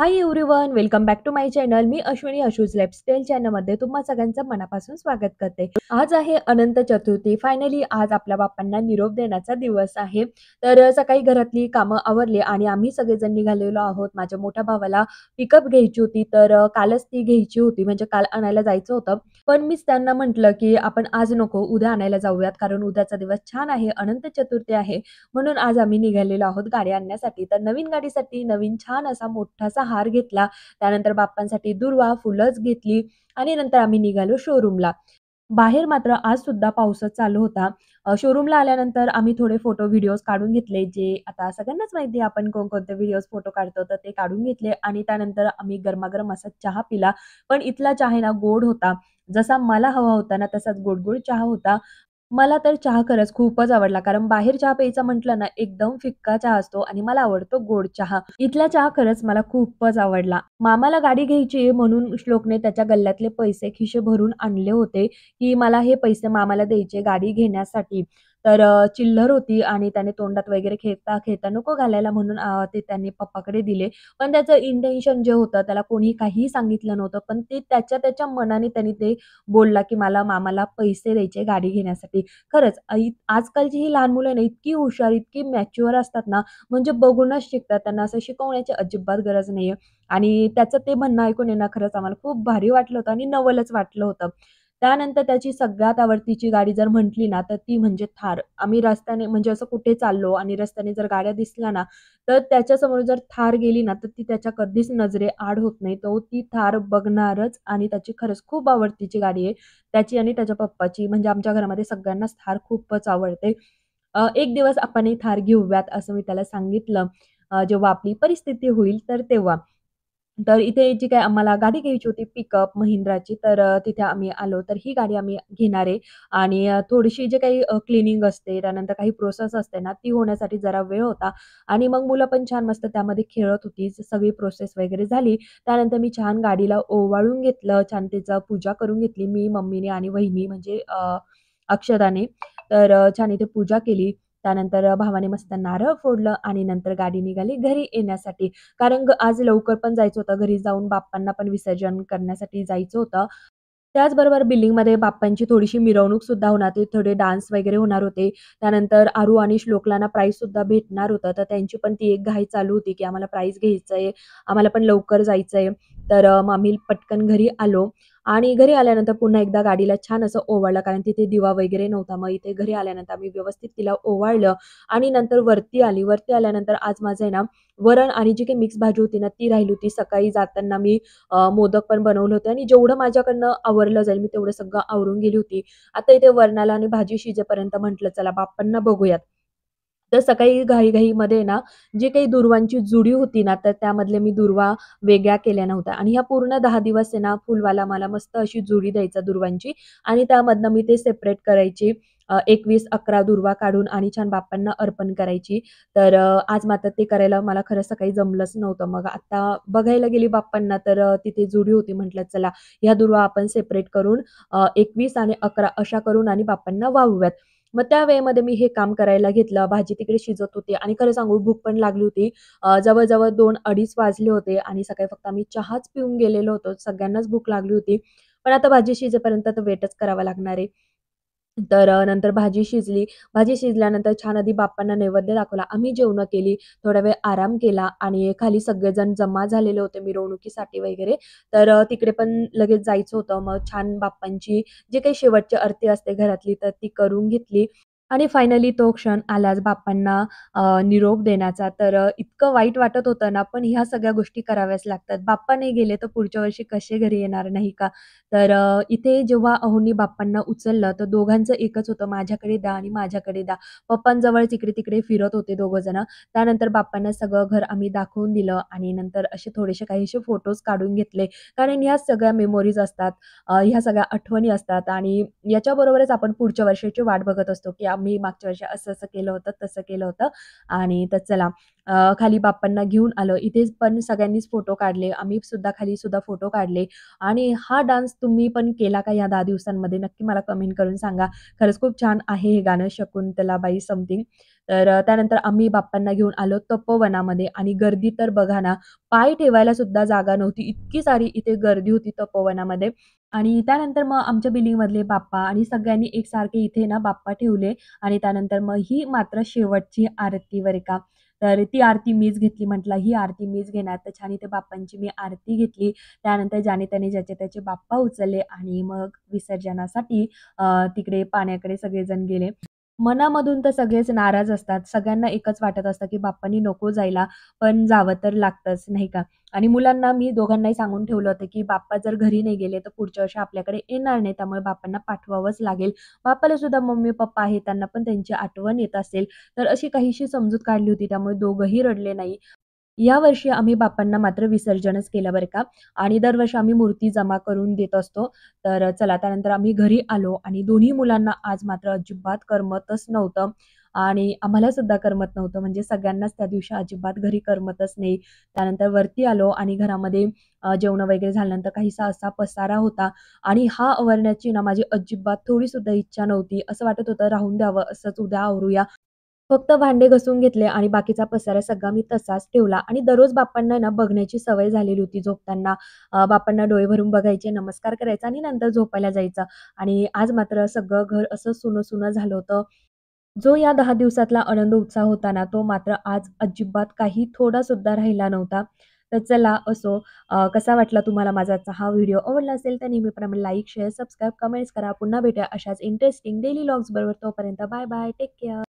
High everyone, welcome back to my channel. मी Ashwini Ashu's lifestyle चॅनलमध्ये तुम्हा सगळ्यांचं मनापासून स्वागत करते. आज आहे अनंत चतुर्थी. फायनली आज आपल्या बाप्पांना निरोप देण्याचा दिवस आहे. तर सकाळी घरातली कामं आवरली आणि आम्ही सगळेजण निघालेलो आहोत. माझ्या मोठ्या भावाला पिकअप घ्यायची होती, तर कालच ती घ्यायची होती, म्हणजे काल आणायला जायचं होतं. पण मीच त्यांना म्हटलं, की आपण आज नको, उद्या आणायला जाऊयात, कारण उद्याचा दिवस छान आहे, अनंत चतुर्थी आहे. म्हणून आज आम्ही निघालेलो आहोत गाडी आणण्यासाठी. तर नवीन गाडीसाठी नवीन छान असा मोठासा हार घेतला. त्यानंतर बाप्पांसाठी दुर्वा, फुलंच घेतली आणि नंतर आम्ही निघालो शोरूमला. बाहेर मात्र आज सुद्धा पाऊसच चालू होता. शोरूमला आल्यानंतर आम्ही थोडे फोटो, व्हिडिओज काढून घेतले. जे आता सगळ्यांनाच माहिती आहे आपण कोणकोणते व्हिडिओज, फोटो काढतो, तर ते काढून घेतले आणि त्यानंतर आम्ही गरमागरम असा चहा पिला. पण इथला चहा आहे ना गोड होता. जसा मला हवा होता ना तसाच गोड-गोड चहा होता. मला तर चहा खरंच खूपच आवडला. कारण बाहेर चहा प्यायचा म्हटलं ना, एकदम फिक्का चहा असतो आणि मला आवडतो गोड चहा. इथला चहा खरंच मला खूपच आवडला. मामाला गाडी घ्यायची आहे म्हणून श्लोकने त्याच्या गल्ल्यातले पैसे खिसे भरून आणले होते, की मला हे पैसे मामाला द्यायचे गाडी घेण्यासाठी. तर चिल्लर होती आणि त्याने तोंडात वगैरे खेळता-खेळता नको घालायला म्हणून ते त्यांनी पप्पाकडे दिले. पण त्याचं इंटेन्शन जे होतं त्याला कोणी काहीही सांगितलं नव्हतं. पण ते त्याच्या मनाने त्यांनी ते बोलला, की मला मामाला पैसे द्यायचे गाडी घेण्यासाठी. खरंच आजकालची ही लहान मुलं आहे ना, इतकी हुशार, इतकी मॅच्युअर असतात ना, म्हणजे बघूनच शिकतात. त्यांना असं शिकवण्याची अजिबात गरज नाहीये. आणि त्याचं ते म्हणणं ऐकून आहे ना, खरंच आम्हाला खूप भारी वाटलं होतं आणि नवलच वाटलं होतं. त्यानंतर त्याची सगळ्यात आवडतीची गाडी जर म्हटली ना, तर ती म्हणजे थार. आम्ही रस्त्याने म्हणजे असं कुठे चाललो आणि रस्त्याने जर गाड्या दिसल्या ना, तर त्याच्यासमोर जर थार गेली ना, तर ती त्याच्या कधीच नजरेआड होत नाही. तो ती थार बघणारच आणि त्याची खरंच खूप आवडतीची गाडी आहे. त्याची आणि त्याच्या पप्पाची. म्हणजे आमच्या घरामध्ये सगळ्यांनाच थार खूपच आवडते. एक दिवस आपण ही थार घेऊयात असं मी त्याला सांगितलं. जेव्हा आपली परिस्थिती होईल तर तेव्हा. तर इथे जी काही आम्हाला गाडी घ्यायची होती पिकअप Mahindraची, तर तिथे आम्ही आलो. तर ही गाडी आम्ही घेणार आहे आणि थोडीशी जे काही क्लीनिंग असते, त्यानंतर काही प्रोसेस असते ना, ती होण्यासाठी जरा वेळ होता आणि मग मुलं पण छान मस्त त्यामध्ये खेळत होती. सगळी प्रोसेस वगैरे झाली. त्यानंतर मी छान गाडीला ओवाळून घेतलं, छान तिचं पूजा करून घेतली मी, मम्मीने आणि वहिनी म्हणजे अक्षदाने. तर छान इथे पूजा केली. त्यानंतर भावाने मस्त नारळ फोडलं आणि नंतर गाडी निघाली घरी येण्यासाठी. कारण आज लवकर पण जायचं होतं. घरी जाऊन बाप्पांना पण विसर्जन करण्यासाठी जायचं होतं. त्याचबरोबर बिल्डिंगमध्ये बाप्पांची थोडीशी मिरवणूक सुद्धा होणार होती. थोडे डान्स वगैरे होणार होते. त्यानंतर आरू आणि श्लोकला ना प्राईज सुद्धा भेटणार होतं. तर त्यांची पण ती एक घाई चालू होती, की आम्हाला प्राईज घ्यायचंय, आम्हाला पण लवकर जायचंय. तर मग आम्ही पटकन घरी आलो आणि घरी आल्यानंतर पुन्हा एकदा गाडीला छान असं ओवाळलं, कारण तिथे दिवा वगैरे नव्हता. मग इथे घरी आल्यानंतर आम्ही व्यवस्थित तिला ओवाळलं आणि नंतर वरती आली. वरती आल्यानंतर आज माझं आहे ना, वरण आणि जी काही मिक्स भाजी होती ना, ती राहिली होती. सकाळी जाताना मी मोदक पण बनवले होते आणि जेवढं माझ्याकडनं आवरलं जाईल, मी तेवढं सगळं आवरून गेली होती. आता इथे वरणाला आणि भाजी शिजेपर्यंत म्हटलं चला बाप्पांना बघूयात. तर सकाळी घाई-घाईमध्ये ना, जी काही दुर्वांची जुडी होती ना, तर त्यामधले मी दुर्वा वेगळ्या केल्या नव्हत्या आणि ह्या पूर्ण 10 दिवस आहे ना, फुलवाला मला मस्त अशी जुडी द्यायचा दुर्वांची आणि त्यामधनं मी ते सेपरेट करायची. 21-11 दुर्वा काढून आणि छान बाप्पांना अर्पण करायची. तर आज मात्र ते करायला मला खरं सकाळी जमलंच नव्हतं. मग आता बघायला गेली बाप्पांना, तर तिथे जुडी होती. म्हटलं चला ह्या दुर्वा आपण सेपरेट करून 21 आणि 11 अशा करून आणि बाप्पांना वाहूयात. मग त्या वेळेमध्ये मी हे काम करायला घेतलं. भाजी तिकडे शिजत होती आणि खरं सांगू भूक पण लागली होती. जवळ-जवळ 2-2:30 वाजले होते आणि सकाळी फक्त आम्ही चहाच पिऊन गेलेलो होतो. सगळ्यांनाच भूक लागली होती. पण आता भाजी शिजेपर्यंत तर वेटच करावा लागणार आहे. तर नंतर भाजी शिजली. भाजी शिजल्यानंतर छान आधी बाप्पांना नैवेद्य दाखवला. आम्ही जेवणं केली. थोडा वेळ आराम केला आणि खाली सगळेजण जमा झालेले होते मिरवणुकीसाठी वगैरे. तर तिकडे पण लगेच जायचं होतं. मग छान बाप्पांची जी काही शेवटची आरती असते घरातली, तर ती करून घेतली. आणि फायनली तो क्षण आलाच बाप्पांना निरोप देण्याचा. तर इतकं वाईट वाटत होतं ना, पण ह्या सगळ्या गोष्टी कराव्याच लागतात. बाप्पा नाही गेले तर पुढच्या वर्षी कसे घरी येणार, नाही का? तर इथे जेव्हा अहोंनी बाप्पांना उचललं, तर दोघांचं एकच होतं, माझ्याकडे द्या आणि माझ्याकडे द्या. पप्पांजवळच इकडे-तिकडे फिरत होते दोघं जण. त्यानंतर बाप्पांना सगळं घर आम्ही दाखवून दिलं आणि नंतर असे थोडेसे काहीसे फोटोज काढून घेतले. कारण ह्या सगळ्या मेमोरीज असतात, ह्या सगळ्या आठवणी असतात आणि याच्याबरोबरच आपण पुढच्या वर्षाची वाट बघत असतो, की आम्ही मागच्या वर्षी असं-असं केलं होतं, तसं केलं होतं आणि तर चला खाली बाप्पांना घेऊन आलं. इथेच पण सगळ्यांनीच फोटो काढले. आम्ही सुद्धा खाली सुद्धा फोटो काढले आणि हा डान्स तुम्ही पण केला का या 10 दिवसांमध्ये? नक्की मला कमेंट करून सांगा. खरंच खूप छान आहे हे गाणं शकुंतला बाई समथिंग. तर त्यानंतर आम्ही बाप्पांना घेऊन आलो तपोवनामध्ये आणि गर्दी तर बघा ना, पाय ठेवायला सुद्धा जागा नव्हती. इतकी सारी इथे गर्दी होती तपोवनामध्ये. आणि त्यानंतर मग आमच्या बिल्डिंगमधले बाप्पा आणि सगळ्यांनी एकसारखे इथे ना बाप्पा ठेवले आणि त्यानंतर मग ही मात्र शेवटची आरती बरं का. तर ती आरती मीच घेतली. म्हटलं ही आरती मीच घेणार. तर छान इथे बाप्पांची मी आरती घेतली. त्यानंतर ज्याने त्याने ज्याचे त्याचे बाप्पा उचलले आणि मग विसर्जनासाठी तिकडे पाण्याकडे सगळेजण गेले. मनामधून तर सगळेच नाराज असतात. सगळ्यांना एकच वाटत असतं, की बाप्पांनी नको जायला, पण जावं तर लागतंच, नाही का? आणि मुलांना मी दोघांनाही सांगून ठेवलं होतं, की बाप्पा जर घरी नाही गेले, तर पुढच्या वर्षी आपल्याकडे येणार नाही. त्यामुळे बाप्पांना पाठवावंच लागेल. बाप्पाला सुद्धा मम्मी-पप्पा आहेत, त्यांना पण त्यांची आठवण येत असेल. तर अशी काहीशी समजूत काढली होती. त्यामुळे दोघंही रडले नाही. यावर्षी आम्ही बाप्पांना मात्र विसर्जनच केलं बरं का आणि दरवर्षी आम्ही मूर्ती जमा करून देत असतो. तर चला त्यानंतर आम्ही घरी आलो आणि दोन्ही मुलांना आज मात्र अजिबात करमतच नव्हतं आणि आम्हाला सुद्धा करमत नव्हतं. म्हणजे सगळ्यांनाच त्या दिवशी अजिबात घरी करमतच नाही. त्यानंतर वरती आलो आणि घरामध्ये जेवणं वगैरे झाल्यानंतर काहीसा असा पसारा होता आणि हा आवरण्याची ना माझी अजिबात थोडीसुद्धा इच्छा नव्हती. असं वाटत होतं राहून द्यावं, असंच उद्या आवरूया. फक्त भांडे घासून घेतले आणि बाकीचा पसारा सगळा मी तसाच ठेवला आणि दररोज बाप्पांना ना बघण्याची सवय झालेली होती झोपताना. बाप्पांना डोळे भरून बघायचे, नमस्कार करायचा आणि नंतर झोपायला जायचं आणि आज मात्र सगळं घर असं सुनं-सुनं झालं होतं. जो या 10 दिवसातला आनंद उत्साह होता ना, तो मात्र आज अजिबात काही थोडा सुद्धा राहिला नव्हता. तर चला असो, कसा वाटला तुम्हाला माझा आजचा हा व्हिडिओ? आवडला असेल तर नेहमीप्रमाणे लाईक, शेअर, सबस्क्राईब, कमेंट्स करा. पुन्हा भेटूया अशाच इंटरेस्टिंग डेली व्लॉग्स बरोबर. तोपर्यंत बाय बाय. Take care.